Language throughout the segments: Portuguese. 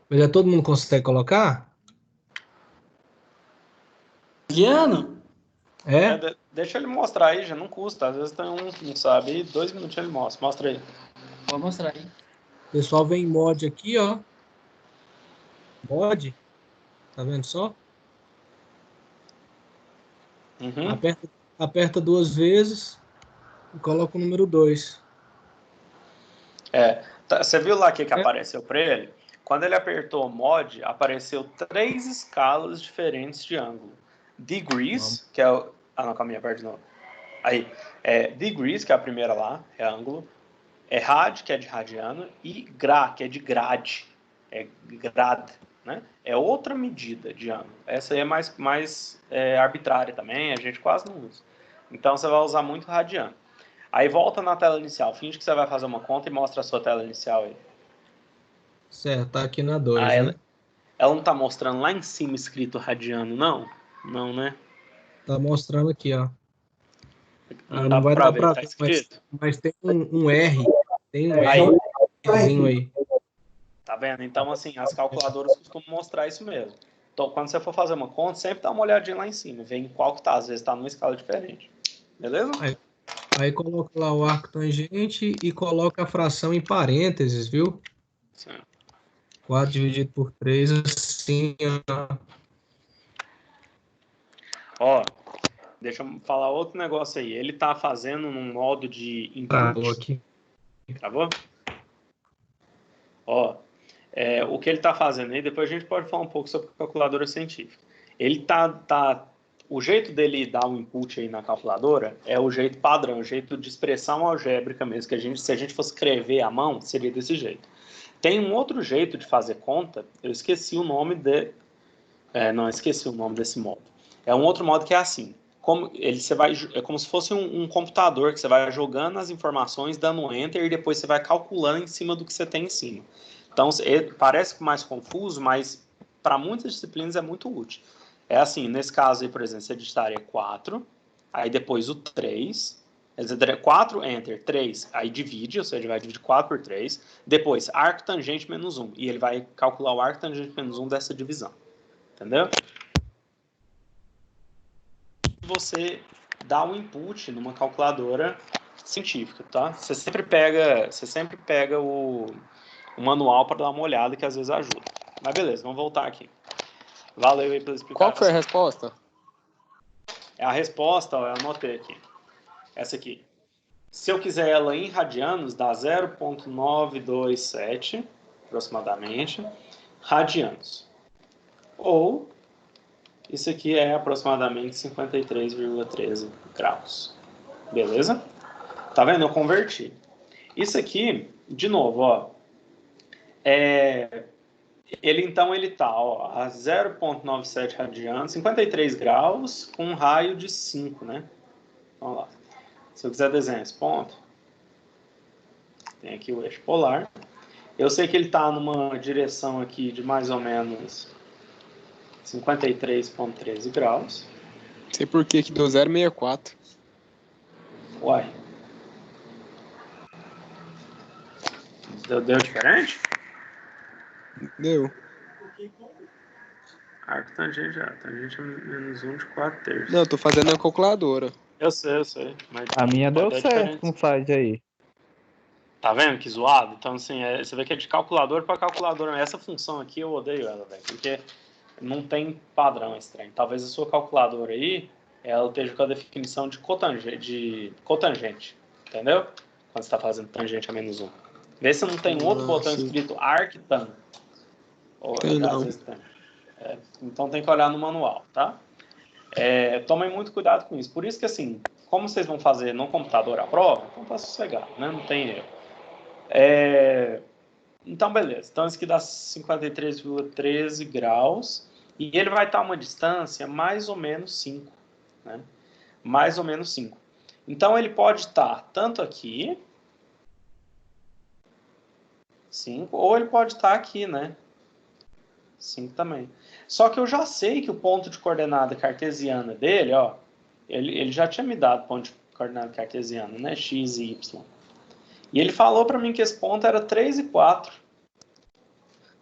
Mas todo mundo consegue colocar? Guiano? É? Deixa ele mostrar aí, já não custa. Às vezes tem um que não sabe. Aí 2 minutos ele mostra. Mostra aí. Vou mostrar aí. O pessoal vem em mod aqui, ó. Mod. Tá vendo só? Uhum. Aperta duas vezes e coloca o número 2. Você viu lá o que É? apareceu para ele? Quando ele apertou o mod, apareceu 3 escalas diferentes de ângulo. Vamos. Degrees, que é o... Ah, não, calma aí, aperta de novo. Aí, degrees, que é a primeira lá, é ângulo. Rad, que é de radiano. E gra, que é de grade. É grad, né? É outra medida de ângulo. Essa aí é mais arbitrária também, a gente quase não usa. Então, você vai usar muito radiano. Aí volta na tela inicial, finge que você vai fazer uma conta e mostra a sua tela inicial aí. Certo, tá aqui na Ah, 2, né? ela não tá mostrando lá em cima escrito radiano, não? Não, né? Tá mostrando aqui, ó. Não Não dá vai pra dar ver, pra tá ver, escrito? mas tem um R. Tem um Aí, Rzinho aí. tá vendo? Então, assim, as calculadoras costumam mostrar isso mesmo. Então, quando você for fazer uma conta, sempre dá uma olhadinha lá em cima, vê em qual que tá, às vezes tá numa escala diferente. Beleza? Aí coloca lá o arco tangente e coloca a fração em parênteses, viu? Sim. 4 dividido por 3, assim, ó. Ó, deixa eu falar outro negócio aí. Ele tá fazendo num modo de Travou input. aqui. Travou? Ó, o que ele está fazendo aí, depois a gente pode falar um pouco sobre calculadora científica. Ele o jeito dele dar um input aí na calculadora é o jeito padrão, o jeito de expressão algébrica mesmo, que se a gente fosse escrever à mão, seria desse jeito. Tem um outro jeito de fazer conta, eu esqueci o nome não, esqueci o nome desse modo. É um outro modo que é assim, é como se fosse um computador que você vai jogando as informações, dando um enter e depois você vai calculando em cima do que você tem em cima. Então, parece mais confuso, mas para muitas disciplinas é muito útil. É assim, nesse caso aí, por exemplo, você digitaria 4, aí depois o 3, 4, enter, 3, aí divide, ou seja, vai dividir 4 por 3, depois arco tangente menos 1, e ele vai calcular o arco tangente menos 1 dessa divisão. Entendeu? Você dá um input numa calculadora científica, tá? Você sempre pega o manual para dar uma olhada, que às vezes ajuda. Mas beleza, vamos voltar aqui. Valeu aí pela explicação. Qual foi a resposta? A resposta, ó, eu anotei aqui. Essa aqui. Se eu quiser ela em radianos, dá 0,927, aproximadamente, radianos. Ou, isso aqui é aproximadamente 53,13 graus. Beleza? Tá vendo? Eu converti. Isso aqui, de novo, ó. Ele tá, ó, a 0,97 radianos, 53 graus, com um raio de 5, né? Vamos lá. Se eu quiser desenhar esse ponto, tem aqui o eixo polar. Eu sei que ele está numa direção aqui de mais ou menos 53,13 graus. Sei por que deu 0,64. Uai. Deu diferente? Deu. Arco tangente, tangente menos 1 de 4 terços. Não, tô fazendo a calculadora. Eu sei. Mas A minha deu pode dar certo diferença. com o slide aí. Tá vendo que zoado? Então, assim, você vê que é de calculador para calculador. Essa função aqui eu odeio ela, velho, porque não tem padrão esse trem. Talvez a sua calculadora aí, ela esteja com a definição de cotangente, entendeu? Quando você está fazendo tangente a menos 1. Vê se não tem outro botão sim. escrito arctan. Tem não. Às vezes tem. Então tem que olhar no manual, tá? Tomem muito cuidado com isso. Por isso que, assim, como vocês vão fazer no computador a prova, então tá sossegado, né? Não tem erro. Então, beleza. Então, isso aqui dá 53,13 graus. E ele vai estar a uma distância mais ou menos 5. Né? Mais ou menos 5. Então, ele pode estar tanto aqui, 5, ou ele pode estar aqui, né? 5 também. Só que eu já sei que o ponto de coordenada cartesiana dele, ó, ele já tinha me dado ponto de coordenada cartesiana, né? X e Y. E ele falou para mim que esse ponto era 3 e 4.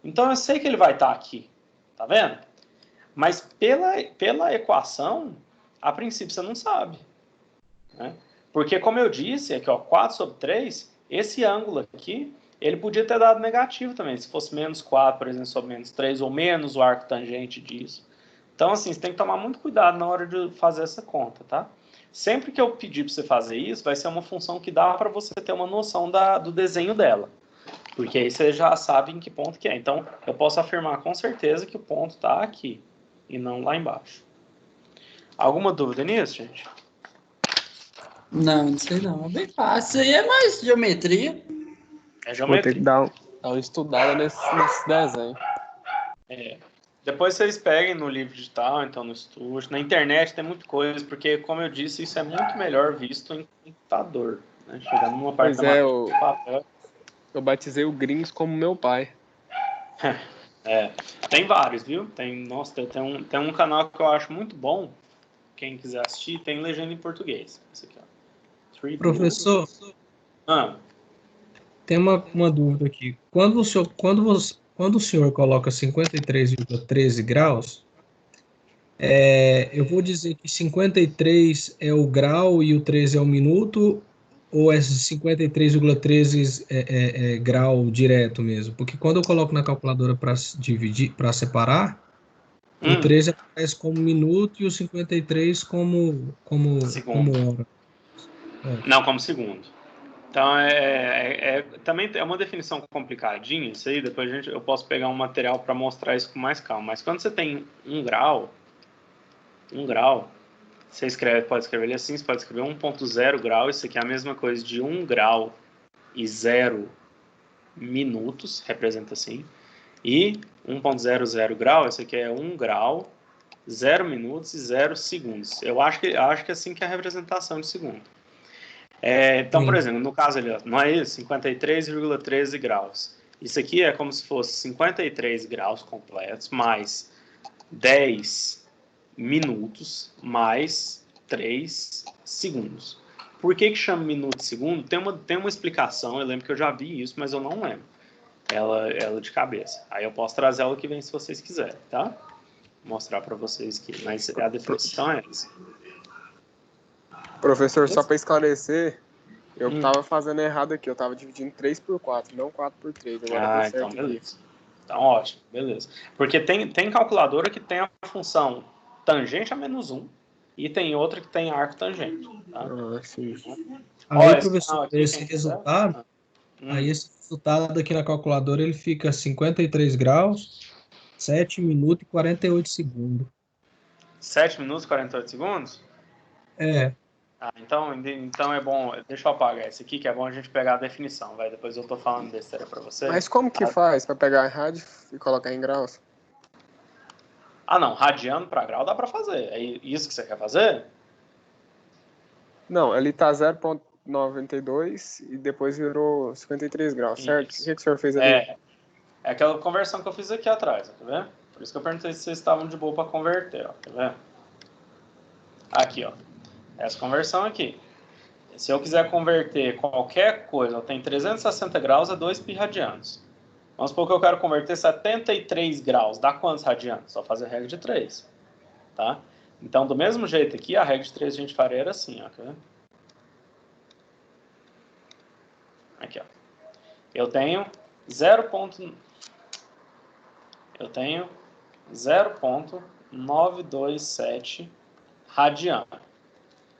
Então eu sei que ele vai estar aqui, tá vendo? Mas pela equação, a princípio você não sabe, né? Porque como eu disse, aqui ó, 4 sobre 3, esse ângulo aqui, ele podia ter dado negativo também, se fosse menos 4, por exemplo, sobre menos 3, ou menos o arco tangente disso. Então, assim, você tem que tomar muito cuidado na hora de fazer essa conta, tá? Sempre que eu pedir para você fazer isso, vai ser uma função que dá para você ter uma noção do desenho dela. Porque aí você já sabe em que ponto que é. Então, eu posso afirmar com certeza que o ponto está aqui, e não lá embaixo. Alguma dúvida nisso, gente? Não sei não. É bem fácil. Isso aí é mais geometria. É Vou ter que geometria. dar uma estudada nesse desenho. Depois vocês peguem no livro digital, então no estúdio. Na internet tem muita coisa, porque, como eu disse, isso é muito melhor visto em computador. Né? Chegando numa parte Pois é, do papel. eu batizei o Gringos como meu pai. Tem vários, viu? Nossa, tem um canal que eu acho muito bom. Quem quiser assistir, tem legenda em português. Esse aqui, ó. Professor, Ah, tem uma dúvida aqui. Quando o senhor coloca 53,13 graus, eu vou dizer que 53 é o grau e o 13 é o minuto, ou é 53,13 grau direto mesmo? Porque quando eu coloco na calculadora para dividir, para separar, o 13 aparece como minuto e o 53 como segundo. hora. Não, como segundo. Então, também é uma definição complicadinha, isso aí, depois eu posso pegar um material para mostrar isso com mais calma. Mas quando você tem um grau, você pode escrever ele assim, você pode escrever 1,0 grau, isso aqui é a mesma coisa de 1 grau e 0 minutos, representa assim, e 1,00 grau, isso aqui é 1 grau, 0 minutos e 0 segundos. Eu acho que é assim que é a representação de segundo. Então, por exemplo, no caso ali, ó, não é isso? 53,13 graus. Isso aqui é como se fosse 53 graus completos, mais 10 minutos, mais 3 segundos. Por que chama minuto e segundo? Tem uma explicação, eu lembro que eu já vi isso, mas eu não lembro. Ela de cabeça. Aí eu posso trazer ela que vem se vocês quiserem, tá? Vou mostrar para vocês aqui. Mas a definição é essa. Professor, só para esclarecer, eu tava fazendo errado aqui. Eu tava dividindo 3 por 4, não 4 por 3. Agora deu certo então beleza. Então ótimo, beleza. Porque tem calculadora que tem a função tangente a menos 1 e tem outra que tem arco tangente. Tá? Sim. Aí, professor, esse resultado aqui na calculadora, ele fica 53 graus, 7 minutos e 48 segundos. 7 minutos e 48 segundos? Então é bom, deixa eu apagar esse aqui, que é bom a gente pegar a definição, vai, depois eu tô falando besteira pra vocês. Mas como que faz para pegar a rádio e colocar em graus? Não, radiano para grau dá para fazer, é isso que você quer fazer? Não, ele tá 0,92 e depois virou 53 graus, certo? O que o senhor fez ali? É aquela conversão que eu fiz aqui atrás, tá vendo? Por isso que eu perguntei se vocês estavam de boa para converter, ó, tá vendo? Aqui, ó, essa conversão aqui. Se eu quiser converter qualquer coisa, eu tenho 360 graus a 2 pi radianos. Vamos supor que eu quero converter 73 graus. Dá quantos radianos? Só fazer a regra de 3. Tá? Então, do mesmo jeito aqui, a regra de 3 a gente faria era assim. Ó, tá vendo? Aqui, ó. Eu tenho 0,927 radiano.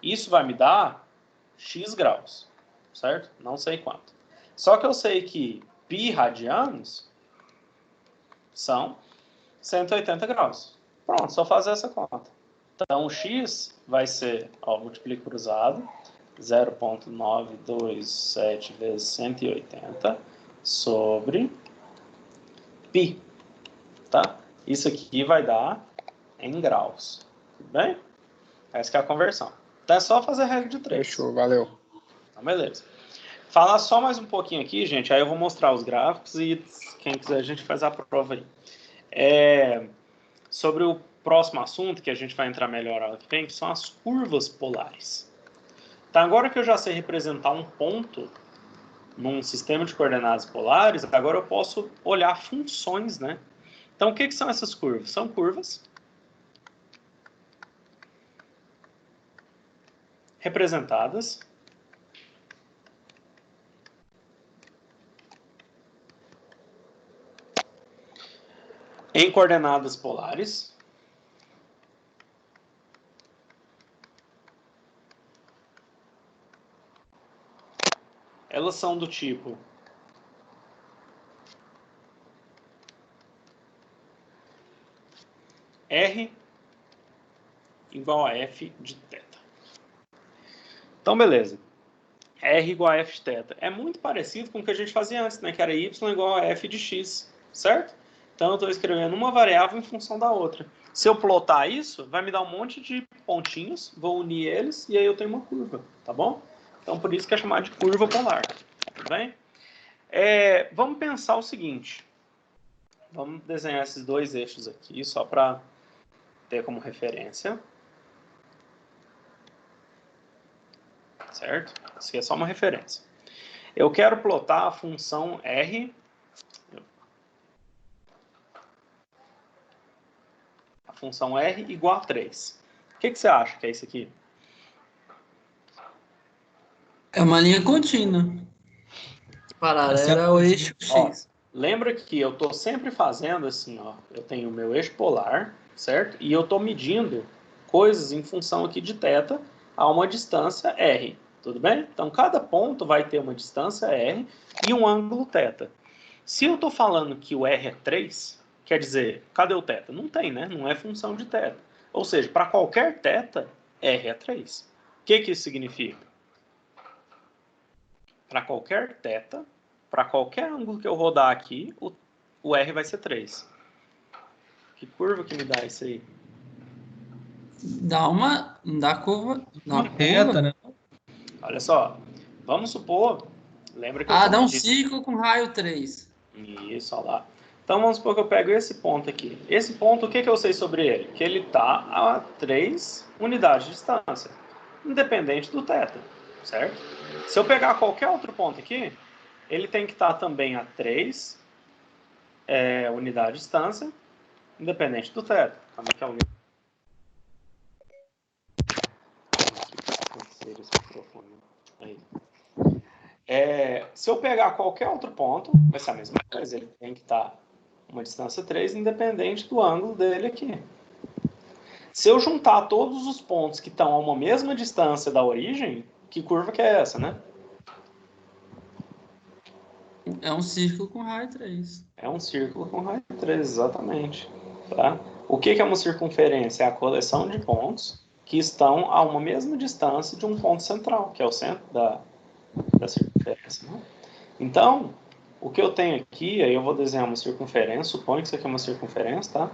Isso vai me dar x graus, certo? Não sei quanto. Só que eu sei que pi radianos são 180 graus. Pronto, só fazer essa conta. Então, o x vai ser, multiplico cruzado, 0,927 vezes 180 sobre pi, tá? Isso aqui vai dar em graus, tudo bem? Essa que é a conversão. Então, é só fazer a regra de 3. Fechou, valeu. Então, beleza. Falar só mais um pouquinho aqui, gente, aí eu vou mostrar os gráficos e quem quiser a gente faz a prova aí. Sobre o próximo assunto, que a gente vai entrar melhor aqui, que são as curvas polares. Então, agora que eu já sei representar um ponto num sistema de coordenadas polares, agora eu posso olhar funções, né? Então, o que são essas curvas? São curvas representadas em coordenadas polares elas são do tipo R igual a F de θ. Então, beleza. R igual a F de θ. É muito parecido com o que a gente fazia antes, né? Que era Y igual a F de X, certo? Então, eu estou escrevendo uma variável em função da outra. Se eu plotar isso, vai me dar um monte de pontinhos, vou unir eles, e aí eu tenho uma curva, tá bom? Então, por isso que é chamado de curva polar, tudo bem? Vamos pensar o seguinte. Vamos desenhar esses dois eixos aqui, só para ter como referência. Certo? Isso aqui é só uma referência. Eu quero plotar a função R. A função R igual a 3. O que você acha que é isso aqui? É uma linha contínua. Paralela ao eixo Ó, X. lembra que eu estou sempre fazendo assim, ó. Eu tenho o meu eixo polar, certo? E eu estou medindo coisas em função aqui de θ a uma distância R. Tudo bem? Então, cada ponto vai ter uma distância R e um ângulo θ. Se eu estou falando que o R é 3, quer dizer, cadê o θ? Não tem, né? Não é função de θ. Ou seja, para qualquer θ, R é 3. O que isso significa? Para qualquer θ, para qualquer ângulo que eu rodar aqui, o R vai ser 3. Que curva que me dá isso aí? Dá curva. Uma reta, né? Olha só, vamos supor, lembra que eu Dá um medindo. círculo com raio 3. Isso, olha lá. Então vamos supor que eu pego esse ponto aqui. Esse ponto, o que eu sei sobre ele? Que ele está a 3 unidades de distância, independente do θ, certo? Se eu pegar qualquer outro ponto aqui, ele tem que estar também a 3 unidades de distância, independente do θ. Como é que é o Aí. Se eu pegar qualquer outro ponto, vai ser a mesma coisa. Ele tem que estar uma distância 3, independente do ângulo dele aqui. Se eu juntar todos os pontos que estão a uma mesma distância da origem, que curva que é essa, né? É um círculo com raio 3. É um círculo com raio 3, exatamente. Tá? O que é uma circunferência? É a coleção de pontos que estão a uma mesma distância de um ponto central, que é o centro da circunferência. Né? Então, o que eu tenho aqui, aí eu vou desenhar uma circunferência, suponho que isso aqui é uma circunferência, tá?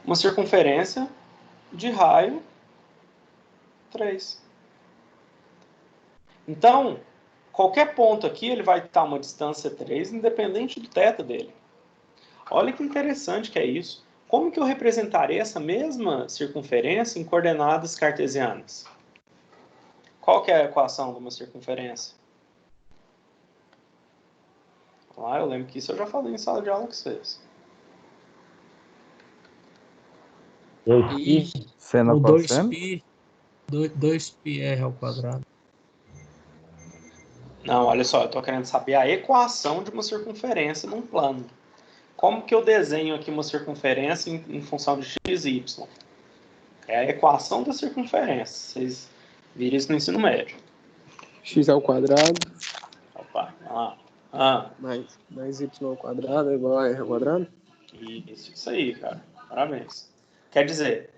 Uma circunferência de raio 3. Então, qualquer ponto aqui, ele vai estar a uma distância 3, independente do θ dele. Olha que interessante que é isso. Como que eu representarei essa mesma circunferência em coordenadas cartesianas? Qual que é a equação de uma circunferência? Eu lembro que isso eu já falei em sala de aula com vocês. Seno O cosseno? 2πr ao quadrado. Não, olha só, eu estou querendo saber a equação de uma circunferência num plano. Como que eu desenho aqui uma circunferência em função de x e y? É a equação da circunferência. Vocês viram isso no ensino médio. X ao quadrado Opa, lá. mais y ao quadrado é igual a r ao quadrado? Isso aí, cara. Parabéns. Quer dizer,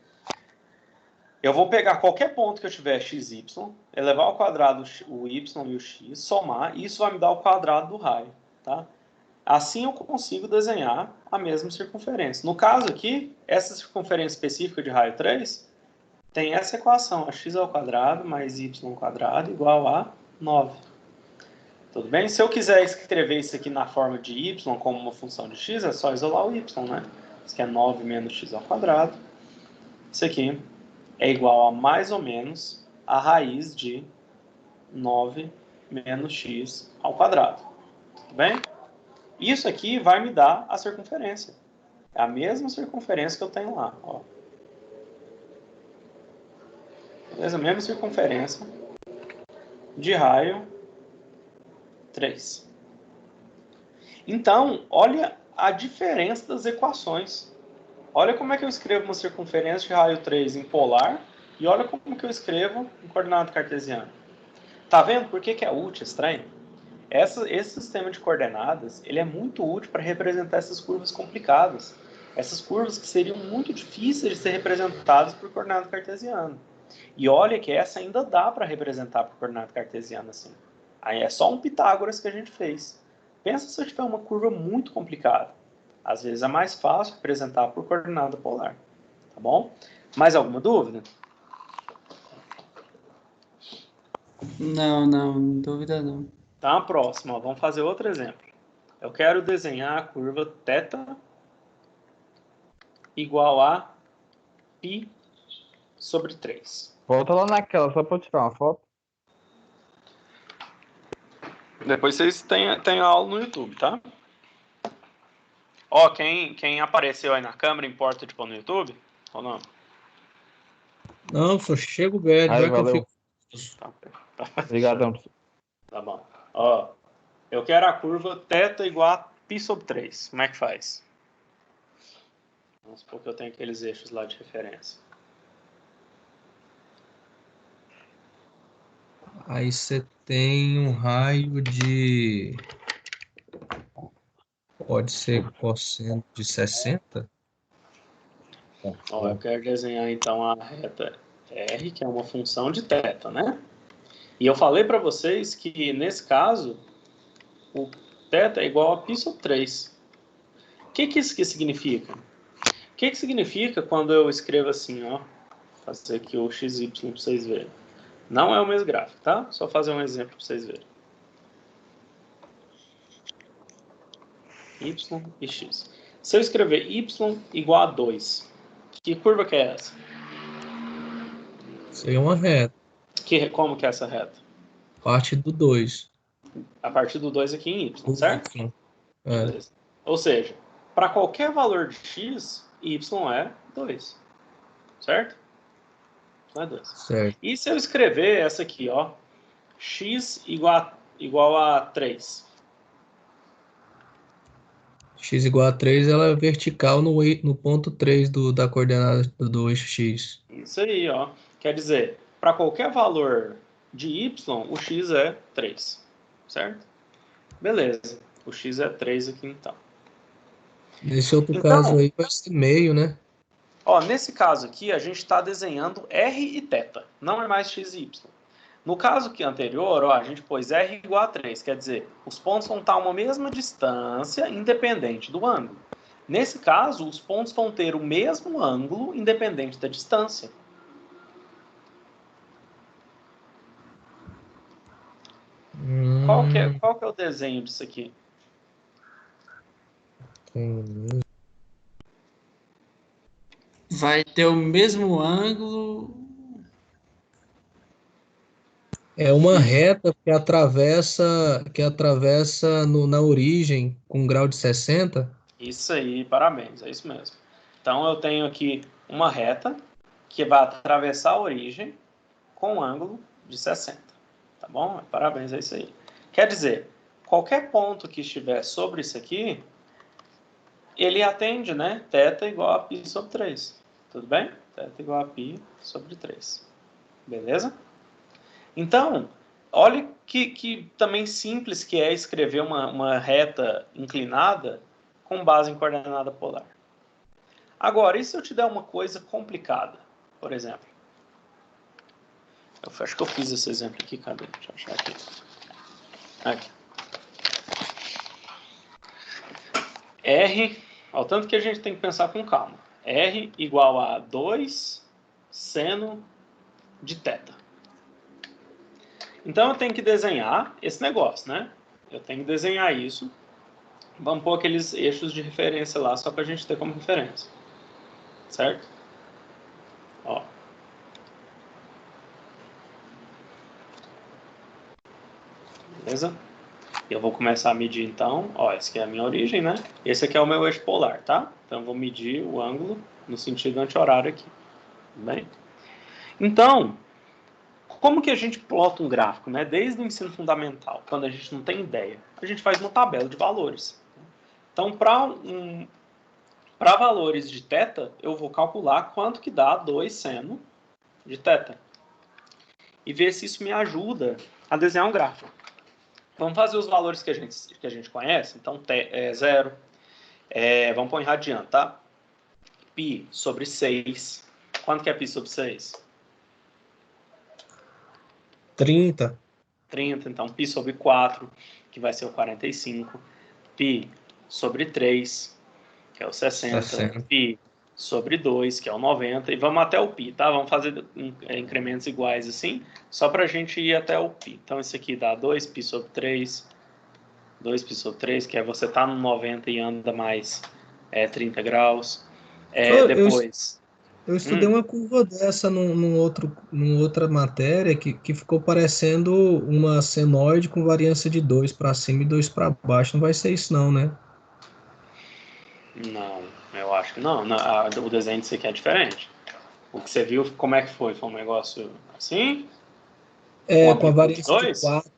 eu vou pegar qualquer ponto que eu tiver x, y, elevar ao quadrado o y e o x, somar, e isso vai me dar o quadrado do raio, tá? Assim eu consigo desenhar a mesma circunferência. No caso aqui, essa circunferência específica de raio 3 tem essa equação, a x ao quadrado mais y ao quadrado igual a 9. Tudo bem? Se eu quiser escrever isso aqui na forma de y como uma função de x, é só isolar o y, né? Isso aqui é 9 menos x ao quadrado. Isso aqui é igual a mais ou menos a raiz de 9 menos x ao quadrado. Tudo bem? Isso aqui vai me dar a circunferência. É a mesma circunferência que eu tenho lá. Ó. Beleza? A mesma circunferência de raio 3. Então, olha a diferença das equações. Olha como é que eu escrevo uma circunferência de raio 3 em polar e olha como que eu escrevo em coordenada cartesiana. Tá vendo por que é útil esse trem? Esse sistema de coordenadas ele é muito útil para representar essas curvas complicadas. Essas curvas que seriam muito difíceis de ser representadas por coordenada cartesiana. E olha que essa ainda dá para representar por coordenada cartesiana assim. Aí é só um Pitágoras que a gente fez. Pensa se eu tiver uma curva muito complicada. Às vezes é mais fácil representar por coordenada polar. Tá bom? Mais alguma dúvida? Não, dúvida não. Tá, próxima. Vamos fazer outro exemplo. Eu quero desenhar a curva θ igual a π sobre 3. Volta lá naquela, só pra eu tirar uma foto. Depois vocês têm a aula no YouTube, tá? Ó, quem apareceu aí na câmera, importa de pôr no YouTube? Ou não? Não, só chega o Guedes, Aí, vai que eu valeu. fico. Tá. Obrigadão. Tá bom. Ó, eu quero a curva θ igual a π sobre 3. Como é que faz? Vamos supor que eu tenho aqueles eixos lá de referência. Aí você tem um raio de. Pode ser cosseno de 60? Ó, eu quero desenhar então a reta R, que é uma função de θ, né? E eu falei para vocês que, nesse caso, o θ é igual a π sobre 3. O que isso aqui significa? O que significa quando eu escrevo assim, ó? Vou fazer aqui o XY para vocês verem. Não é o mesmo gráfico, tá? Só fazer um exemplo para vocês verem. Y e X. Se eu escrever Y igual a 2, que curva que é essa? Isso aí é uma reta. Como que é essa reta? Parte do 2. A partir do 2 aqui em Y, Do certo? Y. É. Beleza. Ou seja, para qualquer valor de X, Y é 2. Certo? Então é 2. Certo. E se eu escrever essa aqui, ó, X igual a 3? X igual a 3, ela é vertical no ponto 3 da coordenada do eixo X. Isso aí, ó. Quer dizer, para qualquer valor de Y, o X é 3. Certo? Beleza. O X é 3 aqui então. Nesse outro Então, caso aí vai ser meio, né? Ó, nesse caso aqui, a gente está desenhando R e θ. Não é mais X e Y. No caso que anterior, ó, a gente pôs R igual a 3. Quer dizer, os pontos vão estar a uma mesma distância, independente do ângulo. Nesse caso, os pontos vão ter o mesmo ângulo, independente da distância. Qual que é o desenho disso aqui? Vai ter o mesmo ângulo. É uma reta que atravessa na origem com grau de 60. Isso aí, parabéns, é isso mesmo. Então eu tenho aqui uma reta que vai atravessar a origem com um ângulo de 60. Tá bom? Parabéns, é isso aí. Quer dizer, qualquer ponto que estiver sobre isso aqui, ele atende, né? Θ igual a π sobre 3. Tudo bem? Θ igual a π sobre 3. Beleza? Então, olha que também simples que é escrever uma reta inclinada com base em coordenada polar. Agora, e se eu te der uma coisa complicada? Por exemplo, eu acho que eu fiz esse exemplo aqui, cadê? Deixa eu achar aqui. Aqui. R, ó, tanto que a gente tem que pensar com calma. R igual a 2 seno de θ. Então eu tenho que desenhar esse negócio, né? Eu tenho que desenhar isso. Vamos pôr aqueles eixos de referência lá, só para a gente ter como referência. Certo? Ó. beleza? Eu vou começar a medir, então, ó, essa aqui é a minha origem, né? Esse aqui é o meu eixo polar, tá? Então, eu vou medir o ângulo no sentido anti-horário aqui, tudo bem? Então, como que a gente plota um gráfico, né? Desde o ensino fundamental, quando a gente não tem ideia, a gente faz uma tabela de valores. Então, para valores de θ, eu vou calcular quanto que dá 2 seno de θ. E ver se isso me ajuda a desenhar um gráfico. Vamos fazer os valores que a gente conhece. Então, 0. Vamos pôr em radiano, tá? Π sobre 6. Quanto que é π sobre 6? 30. 30. Então, π sobre 4, que vai ser o 45. Π sobre 3, que é o 60. Π sobre 2, que é o 90. E vamos até o π, tá? Vamos fazer incrementos iguais assim, só para a gente ir até o π. Então, esse aqui dá 2π sobre 3. 2π sobre 3, que é você tá no 90 e anda mais 30 graus. Depois... Eu estudei uma curva dessa numa outra matéria que ficou parecendo uma senoide com variância de 2 para cima e 2 para baixo. Não vai ser isso não, né? Não, eu acho que não. O desenho disso aqui é diferente. O que você viu, como é que foi? Foi um negócio assim? Com a variância de 4.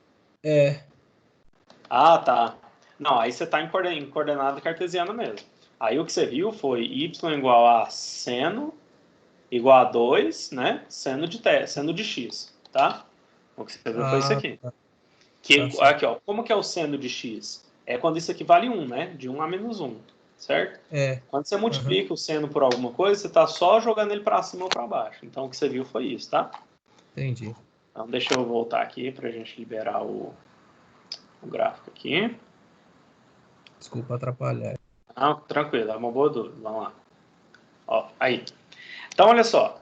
Ah, tá. Não, aí você está em coordenada cartesiana mesmo. Aí o que você viu foi y igual a seno igual a 2, né? Seno de x, tá? O que você viu foi isso aqui. Tá. Aqui, ó, como que é o seno de x? É quando isso aqui vale 1, né? De 1 a menos 1, certo? Quando você multiplica o seno por alguma coisa, você está só jogando ele para cima ou para baixo. Então o que você viu foi isso, tá? Entendi. Então deixa eu voltar aqui para a gente liberar o gráfico aqui. Desculpa atrapalhar. Não, tranquilo, é uma boa dúvida. Vamos lá. Ó, aí. Então, olha só.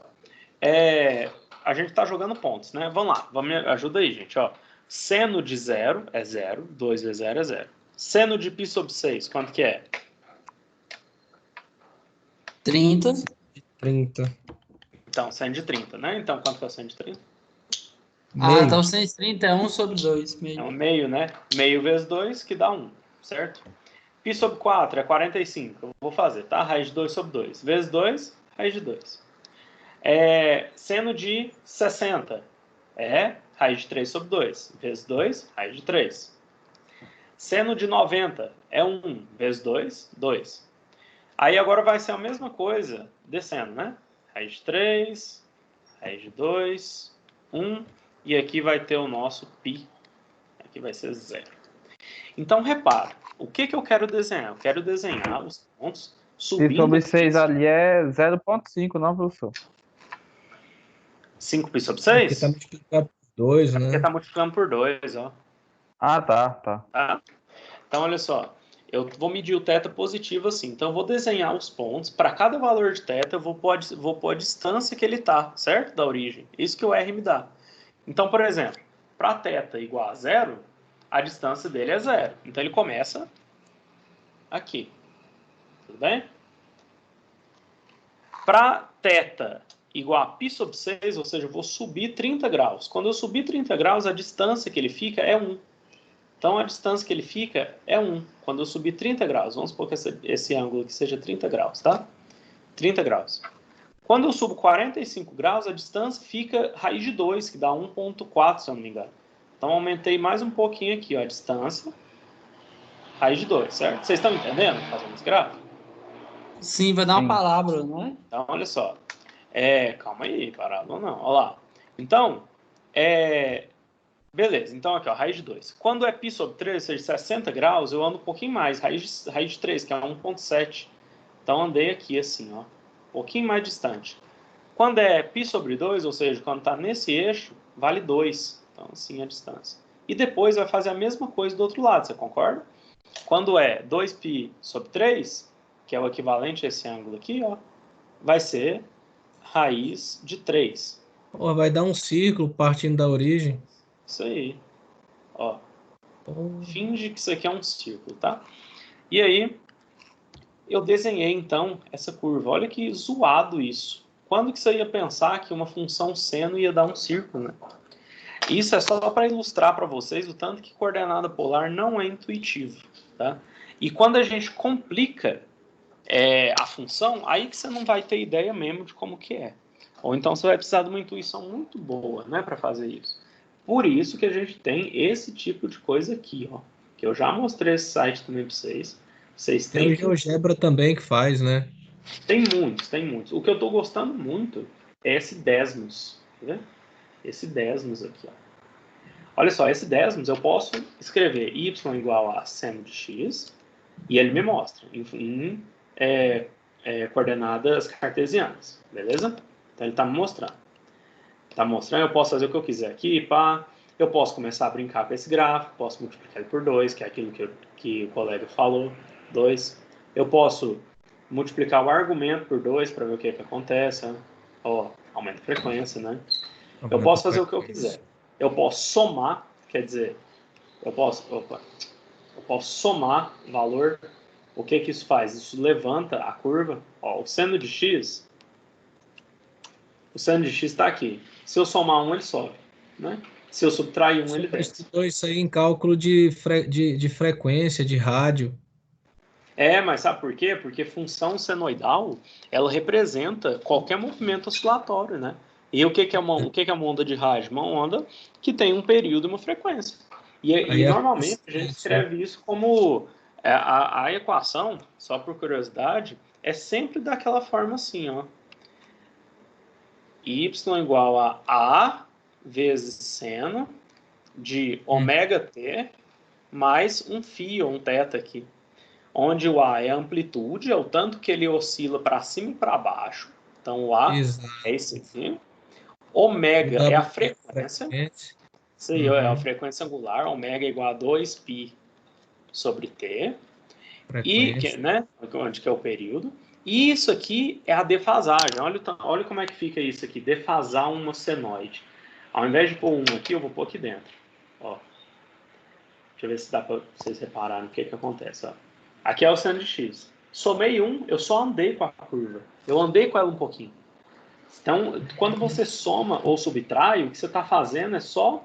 A gente está jogando pontos, né? Vamos lá, me ajuda aí, gente. Ó. Seno de 0 é 0, 2 vezes 0 é 0. Seno de π sobre 6, quanto que é? 30. 30. Então, seno de 30, né? Então, quanto que é o seno de 30? Ah, então 130 é 1 sobre 2. Meio. É um meio, né? Meio vezes 2, que dá 1, certo? Π sobre 4 é 45. Eu vou fazer, tá? Raiz de 2 sobre 2. Vezes 2, raiz de 2. Seno de 60 é raiz de 3 sobre 2. Vezes 2, raiz de 3. Seno de 90 é 1 vezes 2, 2. Aí agora vai ser a mesma coisa descendo, né? Raiz de 3, raiz de 2, 1. E aqui vai ter o nosso π. Aqui vai ser 0. Então, repara. O que eu quero desenhar? Eu quero desenhar os pontos subindo... Π sobre 6 ali é 0,5, não, professor? 5π sobre 6? Porque está multiplicado por 2, né? Porque está multiplicando por 2, ó. Ah, tá. Então, olha só. Eu vou medir o θ positivo assim. Então, eu vou desenhar os pontos. Para cada valor de θ, eu vou pôr a distância que ele está, certo? Da origem. Isso que o R me dá. Então, por exemplo, para θ igual a 0, a distância dele é 0. Então, ele começa aqui. Tudo bem? Para θ igual a π sobre 6, ou seja, eu vou subir 30 graus. Quando eu subir 30 graus, a distância que ele fica é 1. Então, a distância que ele fica é 1. Quando eu subir 30 graus, vamos supor que esse ângulo aqui seja 30 graus, tá? 30 graus. Quando eu subo 45 graus, a distância fica raiz de 2, que dá 1,4, se eu não me engano. Então, aumentei mais um pouquinho aqui, ó, a distância. Raiz de 2, certo? Vocês estão entendendo fazendo esse gráfico? Sim, vai dar uma parábola, não é? Então, olha só. Calma aí, parábola não. Olha lá. Então, beleza. Então, aqui, ó, raiz de 2. Quando é π sobre 3, ou seja, 60 graus, eu ando um pouquinho mais. Raiz de 3, que é 1,7. Então, andei aqui assim, ó. Um pouquinho mais distante. Quando é π sobre 2, ou seja, quando está nesse eixo, vale 2. Então, assim, a distância. E depois vai fazer a mesma coisa do outro lado, você concorda? Quando é 2π sobre 3, que é o equivalente a esse ângulo aqui, ó, vai ser raiz de 3. Vai dar um círculo partindo da origem. Isso aí. Ó. Finge que isso aqui é um círculo, tá? E aí, eu desenhei, então, essa curva. Olha que zoado isso. Quando que você ia pensar que uma função seno ia dar um círculo, né? Isso é só para ilustrar para vocês o tanto que coordenada polar não é intuitivo, tá? E quando a gente complica a função, aí que você não vai ter ideia mesmo de como que é. Ou então você vai precisar de uma intuição muito boa, né, para fazer isso. Por isso que a gente tem esse tipo de coisa aqui, ó. Que eu já mostrei esse site também para vocês. Vocês Tem têm o GeoGebra também que faz, né? Tem muitos, tem muitos. O que eu estou gostando muito é esse Desmos. Tá vendo? Esse Desmos aqui, ó. Olha só, esse Desmos eu posso escrever y igual a seno de x e ele me mostra em coordenadas cartesianas, beleza? Então ele está me mostrando. Está mostrando, eu posso fazer o que eu quiser aqui, pá. Eu posso começar a brincar com esse gráfico, posso multiplicar ele por 2, que é aquilo que o colega falou, 2. Eu posso multiplicar o argumento por 2 para ver o que acontece. Ó, aumenta a frequência, né? Eu posso fazer o que eu quiser. Eu posso somar, quer dizer, eu posso somar valor. O que isso faz? Isso levanta a curva. Ó, o seno de x está aqui. Se eu somar 1, ele sobe, né? Se eu subtrair 1, ele Você desce. estudou isso aí em cálculo de frequência, de rádio. Mas sabe por quê? Porque função senoidal, ela representa qualquer movimento oscilatório, né? E o que é uma onda de rádio? Uma onda que tem um período e uma frequência. E normalmente a gente escreve isso como a equação, só por curiosidade, é sempre daquela forma assim, ó. Y igual a A vezes seno de ômega t mais um φ ou um θ aqui. Onde o A é a amplitude, é o tanto que ele oscila para cima e para baixo. Então, o A é esse aqui. Ômega é a frequência. Isso aí é a frequência angular. Ômega é igual a 2π sobre T. E, né, onde que é o período. E isso aqui é a defasagem. Olha como é que fica isso aqui. Defasar uma senoide. Ao invés de pôr um aqui, eu vou pôr aqui dentro. Ó. Deixa eu ver se dá para vocês repararem o que acontece. Ó. Aqui é o seno de x. Somei 1, eu só andei com a curva. Eu andei com ela um pouquinho. Então, quando você soma ou subtrai, o que você está fazendo é só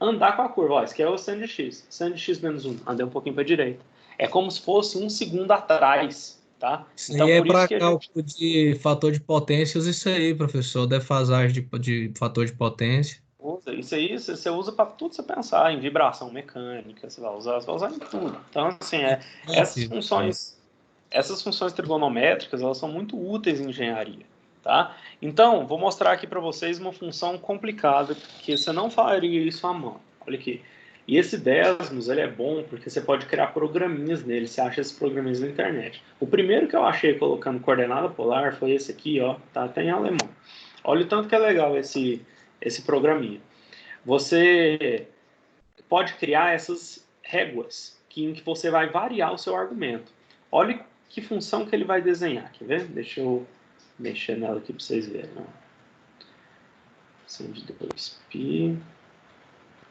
andar com a curva. Ó, esse aqui é o seno de x. Seno de x menos 1. Andei um pouquinho para a direita. É como se fosse um segundo atrás. Tá? Isso então, aí é por isso para que cálculo de fator de potência. Usa isso aí, professor. Defasagem de fator de potência. Isso aí você usa para tudo você pensar, em vibração mecânica, você vai usar em tudo. Então, assim, essas funções trigonométricas, elas são muito úteis em engenharia, tá? Então, vou mostrar aqui para vocês uma função complicada, que você não faria isso à mão. Olha aqui. E esse Desmos, ele é bom porque você pode criar programinhas nele, você acha esses programinhas na internet. O primeiro que eu achei colocando coordenada polar foi esse aqui, ó, tá até em alemão. Olha o tanto que é legal esse programinha. Você pode criar essas réguas em que você vai variar o seu argumento. Olha que função que ele vai desenhar, quer ver? Deixa eu mexer nela aqui para vocês verem. Seno de 2π.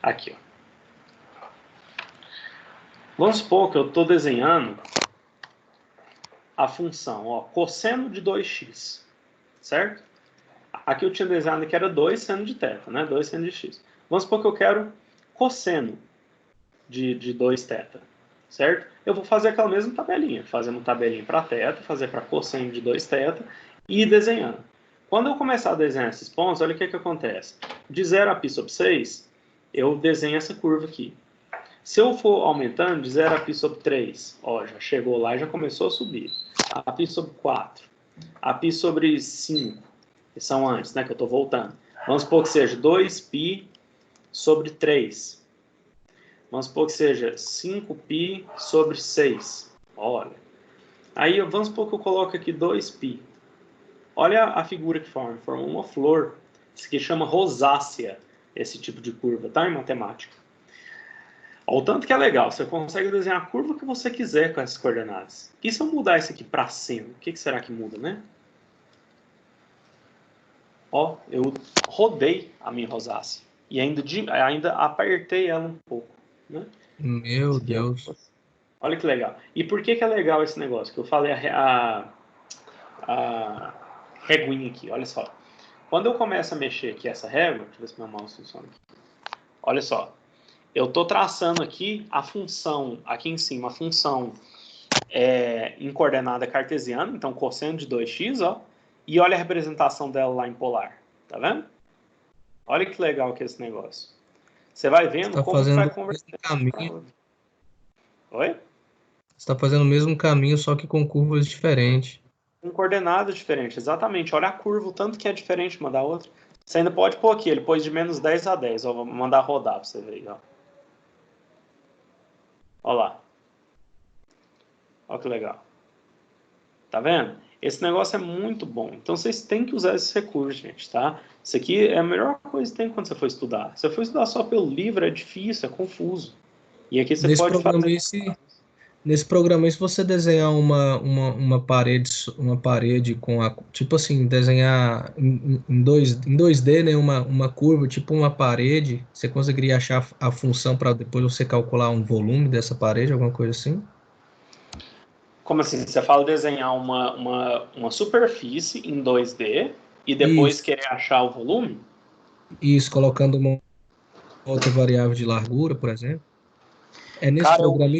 Aqui, ó. Vamos supor que eu estou desenhando a função, ó, cosseno de 2x, certo? Aqui eu tinha desenhado que era 2 seno de θ, né? 2 seno de x. Vamos supor que eu quero cosseno de 2θ, certo? Eu vou fazer aquela mesma tabelinha, fazer uma tabelinha para θ, fazer para cosseno de 2θ e ir desenhando. Quando eu começar a desenhar esses pontos, olha o que acontece. De 0 a π sobre 6, eu desenho essa curva aqui. Se eu for aumentando de 0 a π sobre 3, ó, já chegou lá e já começou a subir. A π sobre 4, a π sobre 5, que são antes, né, que eu estou voltando. Vamos supor que seja 2π sobre 3. Vamos supor que seja 5π sobre 6. Olha. Aí vamos supor que eu coloco aqui 2π. Olha a figura que forma. Forma uma flor. Isso aqui chama rosácea, esse tipo de curva, tá? Em matemática. Olha o tanto que é legal. Você consegue desenhar a curva que você quiser com essas coordenadas. E se eu mudar isso aqui para cima? O que será que muda, né? Ó, eu rodei a minha rosácea. E ainda apertei ela um pouco. Né? Meu Deus. Olha que legal. E por que é legal esse negócio? Que eu falei a reguinha aqui, olha só. Quando eu começo a mexer aqui essa régua, deixa eu ver se meu mouse funciona aqui. olha só. Eu estou traçando aqui a função, aqui em cima, a função em coordenada cartesiana, então cosseno de 2x, ó, e olha a representação dela lá em polar, tá vendo? Olha que legal que é esse negócio. Você vai vendo como que vai converter para outra. Oi? Você está fazendo o mesmo caminho, só que com curvas diferentes. Com coordenadas diferentes, exatamente. Olha a curva, o tanto que é diferente uma da outra. Você ainda pode pôr aqui, ele pôs de menos 10 a 10. Ó, vou mandar rodar para você ver aí, ó. Olha lá. Olha que legal. Tá vendo? Esse negócio é muito bom. Então vocês têm que usar esses recursos, gente, tá? Isso aqui é a melhor coisa que tem quando você for estudar. Se você for estudar só pelo livro, é difícil, é confuso. E aqui você pode fazer... Nesse programa, se você desenhar uma parede com a... Tipo assim, desenhar em 2D, né? Uma curva, tipo uma parede, você conseguiria achar a função para depois você calcular um volume dessa parede, alguma coisa assim? Como assim? Você fala desenhar uma superfície em 2D e depois querer achar o volume? Isso, colocando uma outra variável de largura, por exemplo. É nesse Cara, programa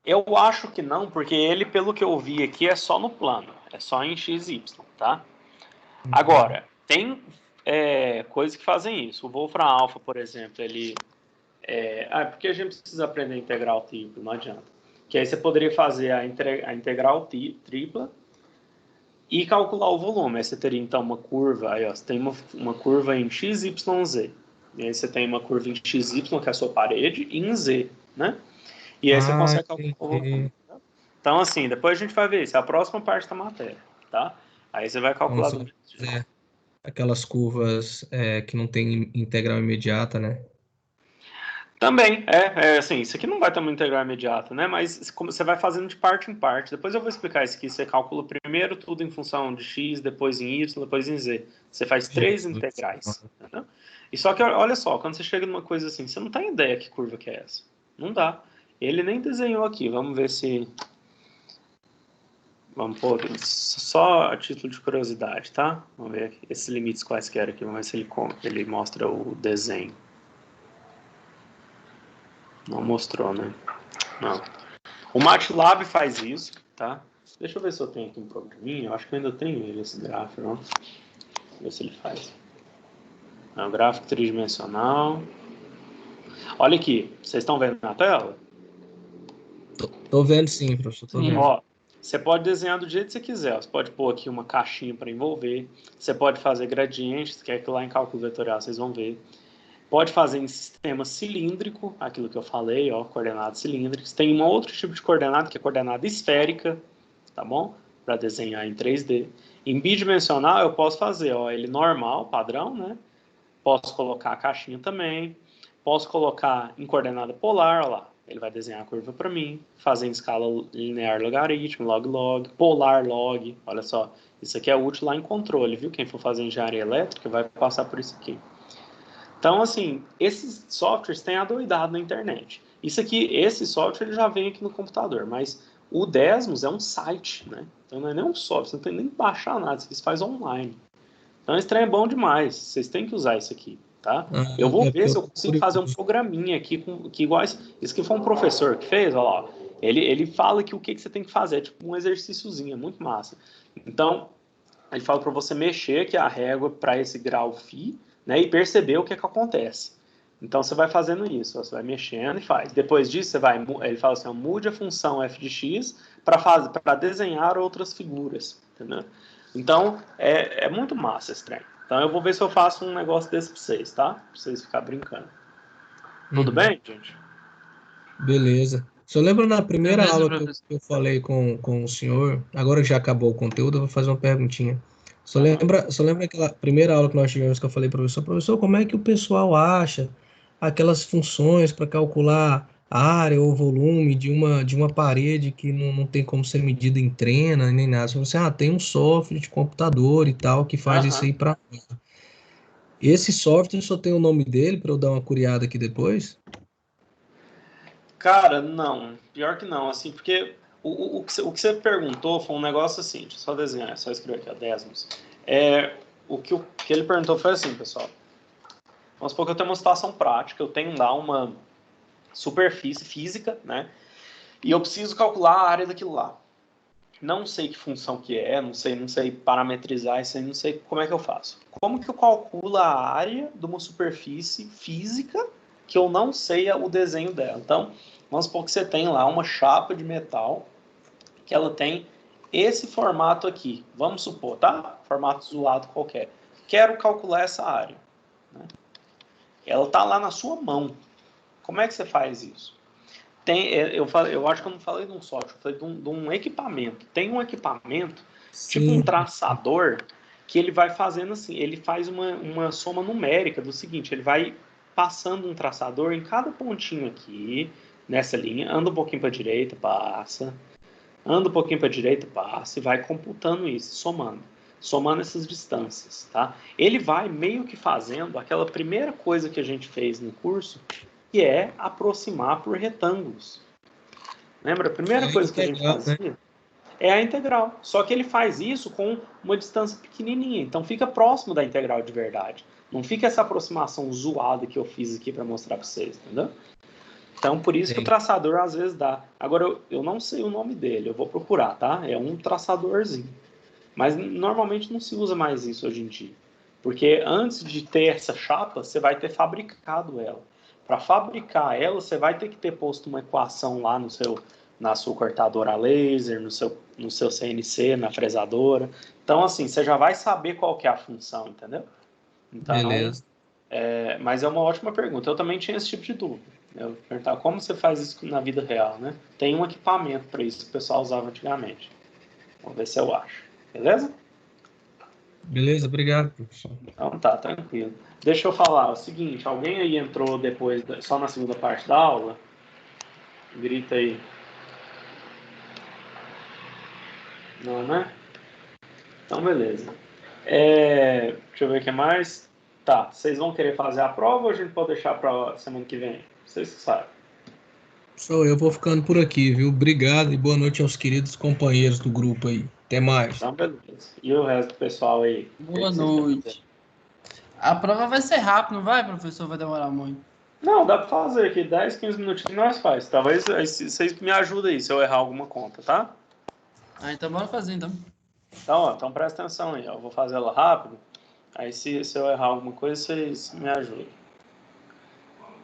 eu acho que não, porque ele, pelo que eu vi aqui, é só no plano. É só em x, y, tá? Agora, tem coisas que fazem isso. O Wolfram Alpha, por exemplo, ele... porque a gente precisa aprender a integral tripla, não adianta. Que aí você poderia fazer a integral tripla e calcular o volume. Aí você teria, então, uma curva... Aí, ó, você tem uma curva em x, y, z. E aí você tem uma curva em x, y, que é a sua parede, e em z, né? E aí você consegue calcular o volume. Então, assim, depois a gente vai ver isso. É a próxima parte da matéria, tá? Aí você vai calcular... aquelas curvas que não tem integral imediata, né? Também, assim, isso aqui não vai ter uma integral imediata, né? Mas como você vai fazendo de parte em parte. Depois eu vou explicar isso aqui. Você calcula primeiro tudo em função de x, depois em y, depois em z. Você faz 3 integrais, entendeu? E só que, olha só, quando você chega numa coisa assim, você não tem ideia que curva que é essa. Não dá. Ele nem desenhou aqui. Vamos ver se... Vamos pôr só a título de curiosidade, tá? Vamos ver aqui. Esses limites quaisquer aqui. Vamos ver se ele mostra o desenho. Não mostrou, né? Não. O MATLAB faz isso, tá? Deixa eu ver se eu tenho aqui um programinha. Eu acho que eu ainda tenho ele, esse gráfico, ó. Ver se ele faz. É um gráfico tridimensional. Olha aqui. Vocês estão vendo na tela? Tô vendo sim, professor. Tô vendo. Ó, você pode desenhar do jeito que você quiser. Você pode pôr aqui uma caixinha para envolver. Você pode fazer gradientes, que é que lá em cálculo vetorial vocês vão ver. Pode fazer em sistema cilíndrico, aquilo que eu falei, ó, coordenadas cilíndricas. Tem um outro tipo de coordenada, que é coordenada esférica, tá bom? Para desenhar em 3D. Em bidimensional, eu posso fazer, ó, ele normal, padrão, né? Posso colocar a caixinha também. Posso colocar em coordenada polar, ó lá. Ele vai desenhar a curva para mim, fazer em escala linear logaritmo, log-log, polar log. Olha só, isso aqui é útil lá em controle, viu? Quem for fazer engenharia elétrica vai passar por isso aqui. Então, assim, esses softwares têm adoidado na internet. Isso aqui, esse software ele já vem aqui no computador, mas o Desmos é um site, né? Então não é nem um software, você não tem nem que baixar nada, isso aqui se faz online. Então esse trem é bom demais, vocês têm que usar isso aqui, tá? Eu vou ver se eu consigo fazer um programinha aqui, que igual isso aqui foi um professor que fez, olha lá, ele fala que o que você tem que fazer, é tipo um exercíciozinho, é muito massa. Então, ele fala para você mexer aqui a régua para esse grau φ, né, e perceber o que acontece. Então você vai fazendo isso, ó, você vai mexendo e faz. Depois disso, ele fala assim, ó, mude a função f de x para desenhar outras figuras. Entendeu? Então é muito massa esse trem. Então eu vou ver se eu faço um negócio desse para vocês, tá? Para vocês ficarem brincando. Tudo bem, gente? Beleza. Só lembra na primeira aula que eu falei com o senhor, agora que já acabou o conteúdo, eu vou fazer uma perguntinha. Só lembra aquela primeira aula que nós tivemos que eu falei, professor, como é que o pessoal acha aquelas funções para calcular a área ou volume de uma parede que não tem como ser medida em trena nem nada? Você tem um software de computador e tal que faz isso aí para... Esse software só tem o nome dele para eu dar uma curiada aqui depois? Cara, não. Pior que não, assim, porque o que você perguntou foi um negócio assim, deixa eu só desenhar, só escrever aqui, ó, Desmos. O que ele perguntou foi assim, pessoal. Vamos supor que eu tenho uma situação prática, eu tenho lá uma superfície física, né? E eu preciso calcular a área daquilo lá. Não sei que função que é, não sei parametrizar isso aí, não sei como é que eu faço. Como que eu calculo a área de uma superfície física que eu não sei o desenho dela? Então, vamos supor que você tem lá uma chapa de metal que ela tem esse formato aqui. Vamos supor, tá? Formato zoado qualquer. Quero calcular essa área, né? Ela está lá na sua mão. Como é que você faz isso? Eu acho que eu não falei de um software, eu falei de um equipamento. Tem um equipamento, tipo um Sim. traçador, que ele vai fazendo assim, ele faz uma soma numérica do seguinte, ele vai passando um traçador em cada pontinho aqui, nessa linha, anda um pouquinho para a direita, passa, anda um pouquinho para a direita, passa, e vai computando isso, somando essas distâncias, tá? Ele vai meio que fazendo aquela primeira coisa que a gente fez no curso, que é aproximar por retângulos. Lembra? A primeira coisa que a gente Integral, né? fazia é a integral. Só que ele faz isso com uma distância pequenininha. Então fica próximo da integral de verdade. Não fica essa aproximação zoada que eu fiz aqui para mostrar para vocês, entendeu? Então por isso que o traçador às vezes dá. Agora eu não sei o nome dele, eu vou procurar, tá? É um traçadorzinho. Mas normalmente não se usa mais isso hoje em dia. Porque antes de ter essa chapa, você vai ter fabricado ela. Para fabricar ela, você vai ter que ter posto uma equação lá na sua cortadora a laser, no seu CNC, na fresadora. Então, assim, você já vai saber qual que é a função, entendeu? Então, Beleza. mas é uma ótima pergunta. Eu também tinha esse tipo de dúvida. Eu perguntava como você faz isso na vida real, né? Tem um equipamento para isso que o pessoal usava antigamente. Vamos ver se eu acho. Beleza? Beleza, obrigado, professor. Então tá, tranquilo. Deixa eu falar o seguinte, alguém aí entrou depois, só na segunda parte da aula? Grita aí. Não, né? Então, beleza. Deixa eu ver o que mais. Tá, vocês vão querer fazer a prova ou a gente pode deixar para semana que vem? Vocês que sabem. Eu vou ficando por aqui, viu? Obrigado e boa noite aos queridos companheiros do grupo aí. Até mais. Então, beleza. E o resto do pessoal aí? O que Boa vocês têm a dizer? noite. A prova vai ser rápida, não vai, professor? Vai demorar muito. Não, dá para fazer aqui, 10, 15 minutinhos nós faz. Talvez vocês me ajudem aí se eu errar alguma conta, tá? Ah, então bora fazer, então. Então presta atenção aí, ó. Eu vou fazer ela rápido. Aí se eu errar alguma coisa, vocês me ajudam.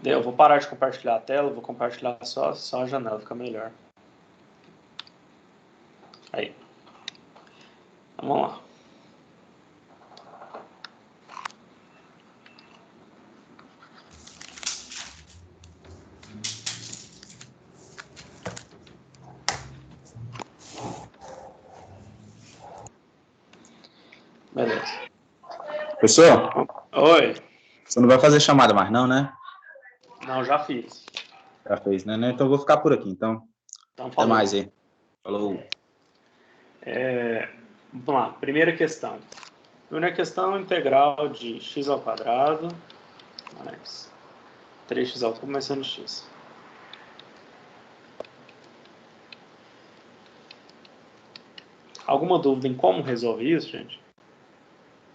Eu vou parar de compartilhar a tela, vou compartilhar só a janela, fica melhor. Aí. Vamos lá. Beleza. Professor, Oi. você não vai fazer chamada mais não, né? Não, já fiz. Já fez, né? Então eu vou ficar por aqui, então. Então, Até falou. mais aí. Falou. Vamos lá, primeira questão. Primeira questão, integral de x ao quadrado mais 3x ao cubo mais seno de x. Alguma dúvida em como resolver isso, gente?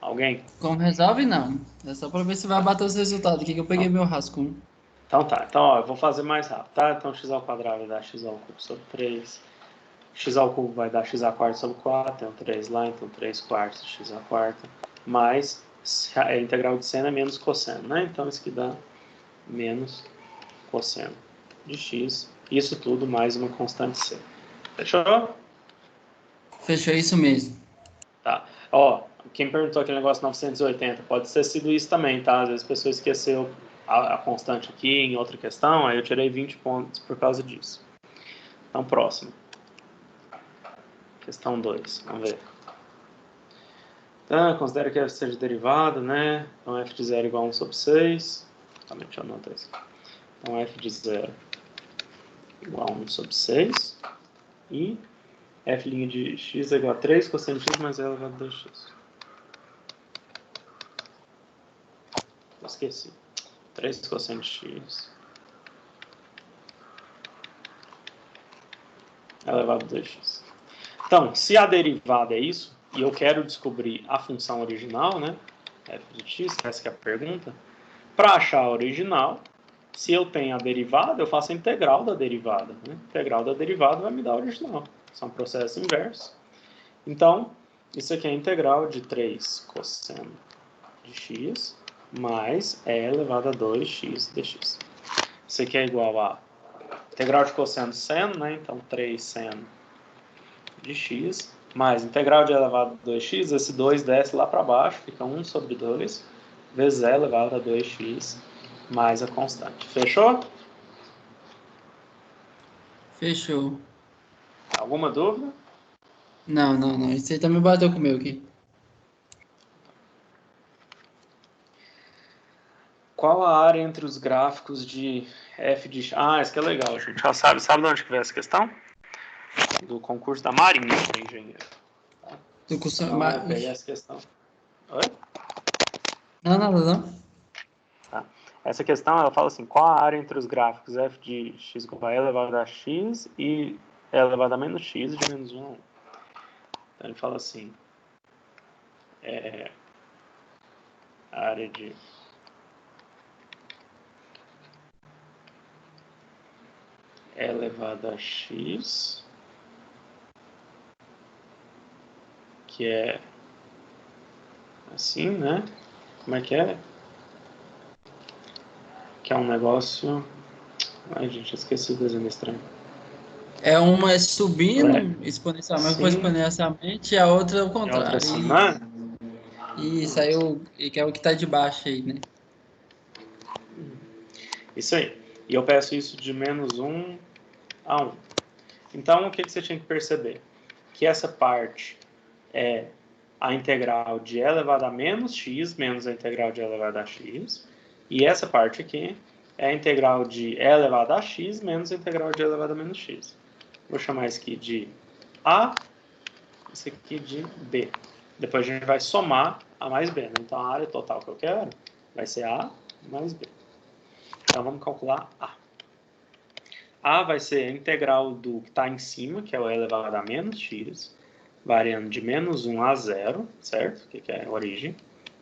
Alguém? Como resolve, não. É só pra ver se vai bater os resultados aqui, que eu peguei meu rascunho. Então tá, então ó, eu vou fazer mais rápido, tá? Então x ao quadrado vai dar x ao cubo sobre 3. X ao cubo vai dar x a quarta sobre 4, tem um 3 lá, então 3 quartos de x a quarta, mais a integral de seno é menos cosseno, né? Então isso aqui dá menos cosseno de x, isso tudo mais uma constante c. Fechou? Fechou isso mesmo. Tá. Ó, quem perguntou aquele negócio 980, pode ter sido isso também, tá? Às vezes a pessoa esqueceu a constante aqui em outra questão, aí eu tirei 20 pontos por causa disso. Então, próximo. Questão 2, vamos ver. Então, considera que f seja derivada, né? Então, f de 0 igual a 1 sobre 6. Calma, deixa eu anotar isso. Então, f de 0 igual a 1 sobre 6. E f' de x é igual a 3 cosseno de x mais L elevado a 2x. Eu esqueci. 3 cosseno de x elevado a 2x. Então, se a derivada é isso, e eu quero descobrir a função original, né? f de x, essa que é a pergunta. Para achar a original, se eu tenho a derivada, eu faço a integral da derivada. Né? A integral da derivada vai me dar a original. Isso é um processo inverso. Então, isso aqui é a integral de 3 cosseno de x mais e elevado a 2x dx. Isso aqui é igual a integral de cosseno de seno, né? Então 3 seno de x, mais integral de elevado a 2x, esse 2 desce lá para baixo, fica 1 sobre 2, vezes e elevado a 2x, mais a constante. Fechou? Fechou. Alguma dúvida? Não, não, não. Isso aí também bateu com o meu aqui. Qual a área entre os gráficos de f de... Ah, isso que é legal, gente. Já sabe de onde que veio essa questão? Do concurso da Marinha para engenheiro. Do curso... Então, eu peguei essa questão. Oi? Não, nada, não. Tá. Essa questão, ela fala assim, qual a área entre os gráficos f de x igual a e elevado a x e e elevado a menos x de menos 1 a 1. Então, ele fala assim, a área de e elevado a x, que é assim, né? Como é que é? Que é um negócio... Ai, gente, eu esqueci o desenho estranho. É uma é subindo Sim. exponencialmente e a outra é o É outra contrário. assim, né? E isso aí que é o que tá de baixo aí, né? Isso aí. E eu peço isso de menos 1 a 1. Então, o que você tinha que perceber? Que essa parte é a integral de e elevado a menos x menos a integral de e elevado a x. E essa parte aqui é a integral de e elevado a x menos a integral de e elevado a menos x. Vou chamar isso aqui de A, isso aqui de B. Depois a gente vai somar A mais B. Né? Então, a área total que eu quero vai ser A mais B. Então, vamos calcular A. A vai ser a integral do que está em cima, que é o e elevado a menos x, variando de menos 1 a 0, certo? Que é a origem,